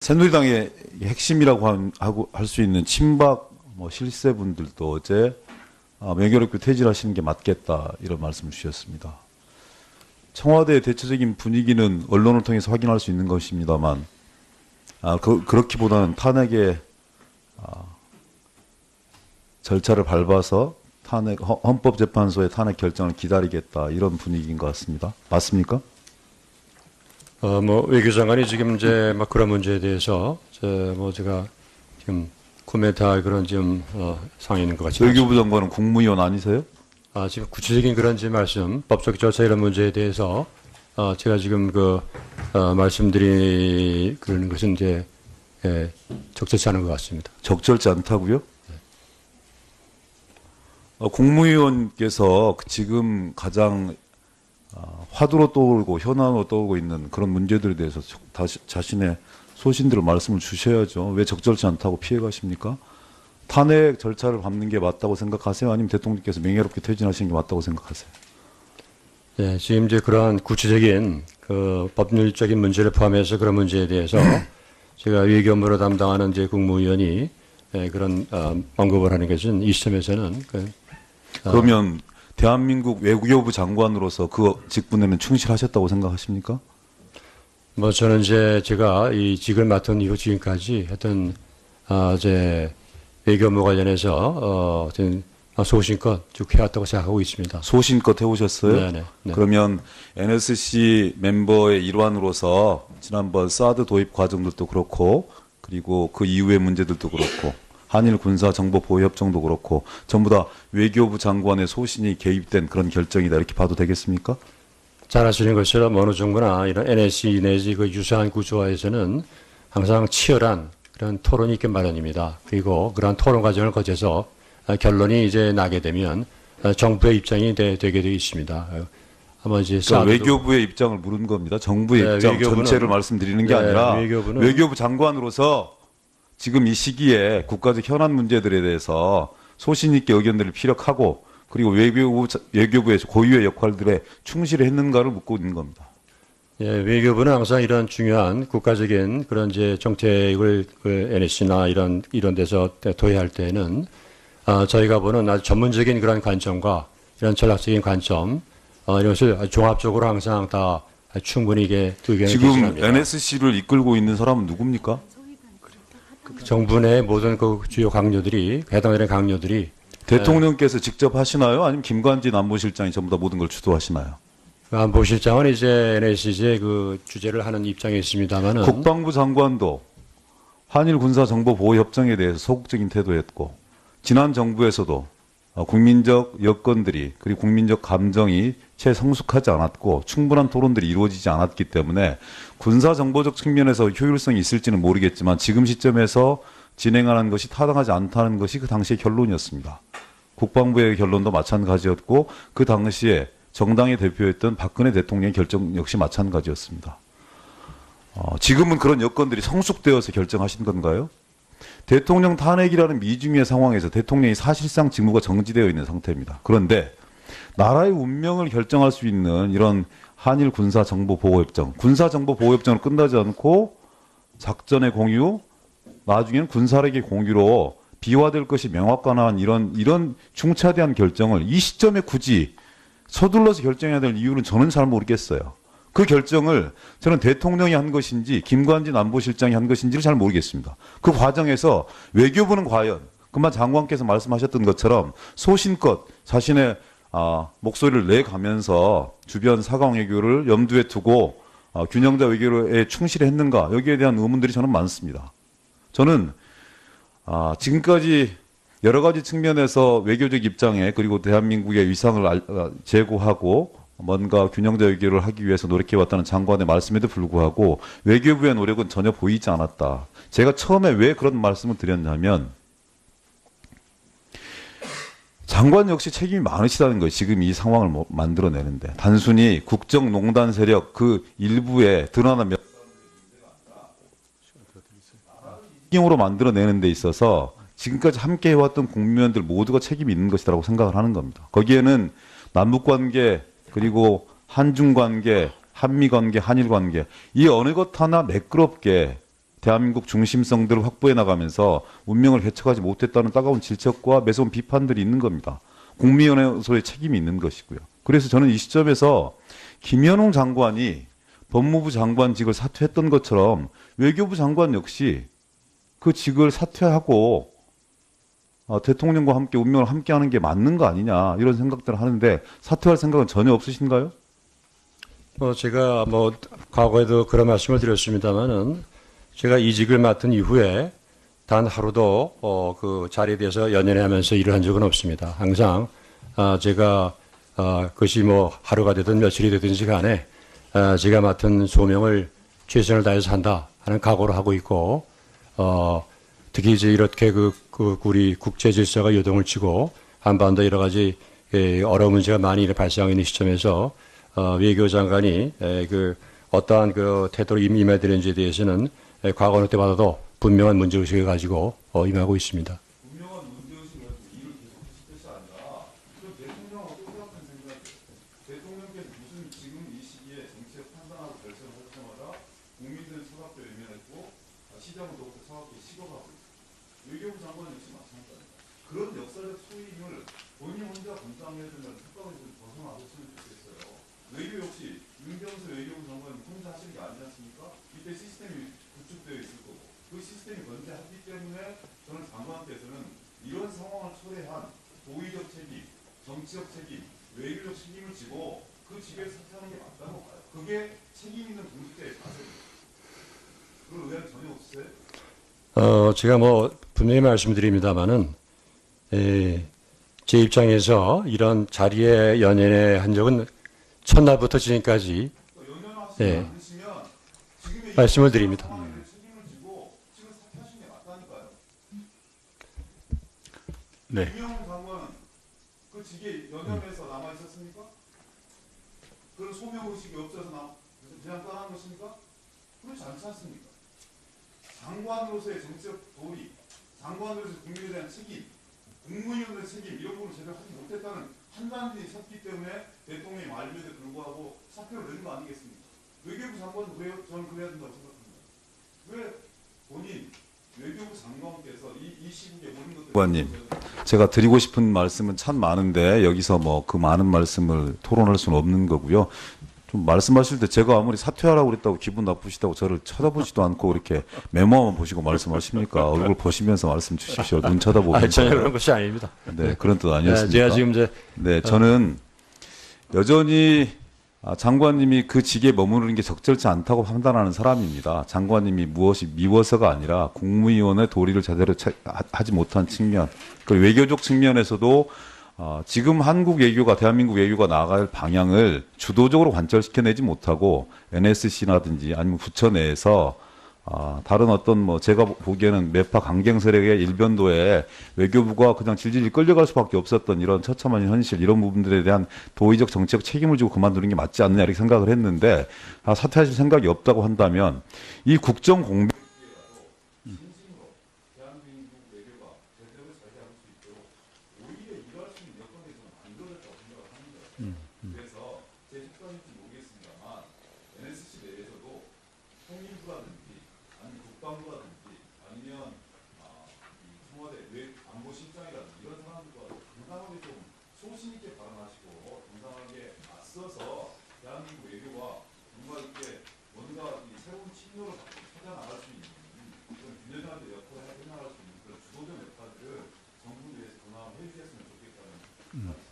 새누리당의 핵심이라고 할 수 있는 친박 실세분들도 어제 명예롭게 퇴진하시는 게 맞겠다 이런 말씀을 주셨습니다. 청와대의 대체적인 분위기는 언론을 통해서 확인할 수 있는 것입니다만 그렇기보다는 탄핵의 절차를 밟아서 헌법재판소의 탄핵 결정을 기다리겠다 이런 분위기인 것 같습니다. 맞습니까? 외교장관이 지금 이제 그런 문제에 대해서 제가 지금 코멘트할 그런 지금 상황이 있는 것 같습니다. 외교부 장관은 국무위원 아니세요? 지금 구체적인 그런 말씀, 법적 절차 이런 문제에 대해서 제가 지금 말씀드리는 것은 이제 적절치 않은 것 같습니다. 적절치 않다고요? 국무위원께서 지금 가장 화두로 떠오르고 현안으로 떠오르고 있는 그런 문제들에 대해서 자신의 소신대로 말씀을 주셔야죠. 왜 적절치 않다고 피해가십니까? 탄핵 절차를 밟는 게 맞다고 생각하세요? 아니면 대통령께서 명예롭게 퇴진하시는 게 맞다고 생각하세요? 네, 지금 이제 그러한 구체적인 법률적인 문제를 포함해서 그런 문제에 대해서 제가 외교업무를 담당하는 이제 국무위원이 그런 언급을 하는 것은 이 시점에서는 그러면 대한민국 외교부 장관으로서 그 직분에는 충실하셨다고 생각하십니까? 저는 이제 제가 이 직을 맡은 이후 지금까지 했던 이제 외교업무 관련해서 소신껏 쭉 해왔다고 생각하고 있습니다. 소신껏 해오셨어요? 네네. 네. 그러면 NSC 멤버의 일환으로서 지난번 사드 도입 과정들도 그렇고 그리고 그 이후의 문제들도 그렇고 한일 군사 정보 보호 협정도 그렇고 전부 다 외교부 장관의 소신이 개입된 그런 결정이다 이렇게 봐도 되겠습니까? 잘 아시는 것처럼 어느 정부나 이런 NSC 내지 그 유사한 구조화에서는 항상 치열한 그런 토론이 있기 마련입니다. 그리고 그러한 토론 과정을 거쳐서 결론이 이제 나게 되면 정부의 입장이 되게 되어 있습니다. 아마 이제 외교부의 입장을 물은 겁니다. 정부의 입장 전체를 말씀드리는 게 아니라 외교부 장관으로서 지금 이 시기에 국가적 현안 문제들에 대해서 소신 있게 의견들을 피력하고 그리고 외교부의 고유의 역할들에 충실했는가를 묻고 있는 겁니다. 예, 외교부는 항상 이런 중요한 국가적인 그런 이제 정책을 NSC나 이런 데서 도입할 때는 저희가 보는 아주 전문적인 그런 관점과 이런 전략적인 관점 이것을 종합적으로 항상 다 충분히 이게 의견을 지금 개진합니다. NSC를 이끌고 있는 사람은 누굽니까? 정부 내 모든 그 주요 강요들이 해당되는 강요들이 대통령께서 직접 하시나요? 아니면 김관진 안보실장이 전부 다 모든 걸 주도하시나요? 안보실장은 이제 NSC의 그 주재를 하는 입장에 있습니다만은 국방부 장관도 한일 군사 정보 보호 협정에 대해서 소극적인 태도였고 지난 정부에서도 국민적 여건들이 그리고 국민적 감정이 채 성숙하지 않았고 충분한 토론들이 이루어지지 않았기 때문에 군사 정보적 측면에서 효율성이 있을지는 모르겠지만 지금 시점에서 진행하는 것이 타당하지 않다는 것이 그 당시의 결론이었습니다. 국방부의 결론도 마찬가지였고 그 당시에 정당의 대표였던 박근혜 대통령의 결정 역시 마찬가지였습니다. 지금은 그런 여건들이 성숙되어서 결정하신 건가요? 대통령 탄핵이라는 미중의 상황에서 대통령이 사실상 직무가 정지되어 있는 상태입니다. 그런데 나라의 운명을 결정할 수 있는 이런 한일 군사정보보호협정, 군사정보보호협정은 끝나지 않고 작전의 공유, 나중에는 군사력의 공유로 비화될 것이 명확한 이런 중차대한 결정을 이 시점에 굳이 서둘러서 결정해야 될 이유는 저는 잘 모르겠어요. 그 결정을 저는 대통령이 한 것인지 김관진 안보실장이 한 것인지를 잘 모르겠습니다. 그 과정에서 외교부는 과연 그만 장관께서 말씀하셨던 것처럼 소신껏 자신의 목소리를 내가면서 주변 사강 외교를 염두에 두고 균형자 외교에 충실했는가 여기에 대한 의문들이 저는 많습니다. 저는 지금까지 여러 가지 측면에서 외교적 입장에 그리고 대한민국의 위상을 제고하고 뭔가 균형자 외교를 하기 위해서 노력해왔다는 장관의 말씀에도 불구하고 외교부의 노력은 전혀 보이지 않았다. 제가 처음에 왜 그런 말씀을 드렸냐면 장관 역시 책임이 많으시다는 거예요. 지금 이 상황을 만들어내는데 단순히 국정농단 세력 그 일부에 드러난 몇 으로 만들어내는 데 있어서 지금까지 함께 해왔던 국민들 모두가 책임이 있는 것이라고 생각을 하는 겁니다. 거기에는 남북관계 그리고 한중관계, 한미관계, 한일관계 이 어느 것 하나 매끄럽게 대한민국 중심성들을 확보해 나가면서 운명을 개척하지 못했다는 따가운 질책과 매서운 비판들이 있는 겁니다. 국민위원회에서의 책임이 있는 것이고요. 그래서 저는 이 시점에서 김연웅 장관이 법무부 장관직을 사퇴했던 것처럼 외교부 장관 역시 그 직을 사퇴하고 대통령과 함께 운명을 함께하는 게 맞는 거 아니냐 이런 생각들을 하는데 사퇴할 생각은 전혀 없으신가요? 제가 과거에도 그런 말씀을 드렸습니다만은 제가 이직을 맡은 이후에 단 하루도 그 자리에 대해서 연연해하면서 일을 한 적은 없습니다. 항상 제가 그것이 하루가 되든 며칠이 되든지 간에 제가 맡은 소명을 최선을 다해서 한다 하는 각오를 하고 있고 특히 이제 이렇게 우리 국제 질서가 요동을 치고 한반도 여러 가지 어려운 문제가 많이 발생하고 있는 시점에서 외교장관이 어떠한 태도로 임해드는지에 대해서는 과거 때마다도 분명한 문제의식을 가지고 임하고 있습니다. 분명한 문제의식을 가지고 일을 계속 하실 것이 아니라 그럼 대통령은 어떻게 생각하는 생각이에요? 대통령께서 무슨 지금 이 시기에 정치적 판단하고 결정을 할 때마다 국민들은 차갑게 외면했고 시장은 더욱더 차갑게 식어가고 있고 외교부 장관 역시 마찬가지입니다. 그런 역사적 소임을 본인 혼자 감당해야 된다는 특권을 좀 벗어나셨으면 좋겠어요. 외교 역시 윤경수 외교부 장관이 혼자 하시는 게 아니지 않습니까? 이때 시스템이 구축되어 있을 거고 그 시스템이 건재하기 때문에 저는 장관께서는 이런 상황을 초래한 도의적 책임, 정치적 책임, 외교적 책임을 지고 그 직에 사퇴하는 게 맞다고 봐요. 그게 책임 있는 공직자의 자세입니다. 그런 의향 전혀 없으세요? 제가 분명히 말씀드립니다만은 제 입장에서 이런 자리에 연연해 한 적은 첫날부터 지금까지 연연하시지 않으시면 지금의 말씀을 드립니다. 책임을 지고 지금 사퇴하시는 게 맞다니까요. 네. 김영훈 장관은 그 직에 연연해서 남아 있었습니까? 그런 소명 의식이 없어서 그냥 떠난 것입니까? 그렇지 않지 않습니까? 장관으로서의 정치적 도리, 장관으로서의 국민에 대한 책임, 국무위원의 책임 이런 부분을 제대로 하지 못했다는 판단이 섰기 때문에 대통령의 말씀에도 불구하고 사표를 내는 거 아니겠습니까? 외교부 장관도 그래요? 저는 그래야 된다고 생각합니다. 왜 본인 외교부 장관께서 이 시국에 모든 것들 의원님, 제가 드리고 싶은 말씀은 참 많은데 여기서 그 많은 말씀을 토론할 수는 없는 거고요. 좀 말씀하실 때 제가 아무리 사퇴하라고 그랬다고 기분 나쁘시다고 저를 쳐다보지도 않고 이렇게 메모만 보시고 말씀하십니까? 얼굴 보시면서 말씀 주십시오. 눈 쳐다보고. 전혀 그런 것이 아닙니다. 네, 그런 뜻 아니었습니까? 제가 지금 네, 저는 여전히 장관님이 그 직에 머무르는 게 적절치 않다고 판단하는 사람입니다. 장관님이 무엇이 미워서가 아니라 국무위원의 도리를 제대로 하지 못한 측면, 그 외교적 측면에서도 지금 한국 외교가 대한민국 외교가 나아갈 방향을 주도적으로 관철시켜내지 못하고 NSC라든지 아니면 부처 내에서 다른 어떤 제가 보기에는 매파 강경 세력의 일변도에 외교부가 그냥 질질 끌려갈 수밖에 없었던 이런 처참한 현실 이런 부분들에 대한 도의적 정치적 책임을 지고 그만두는 게 맞지 않느냐 이렇게 생각을 했는데 사퇴하실 생각이 없다고 한다면 이 국정 공백 그래서 제 식견일지 모르겠습니다만 NSC 내에서도 통일부라든지 아니면 국방부라든지 아니면 청와대 안보실장이라든지 이런 사람들과 당당하게 좀 소신 있게 발언하시고 당당하게 맞서서 대한민국 외교가 정말 이렇게 뭔가 새로운 친로를 찾아 나갈 수 있는 그런 균형하는 역할을 해 나갈 수 있는 그런 주도적 역할을 정부 내에서 전환해 주셨으면 좋겠다는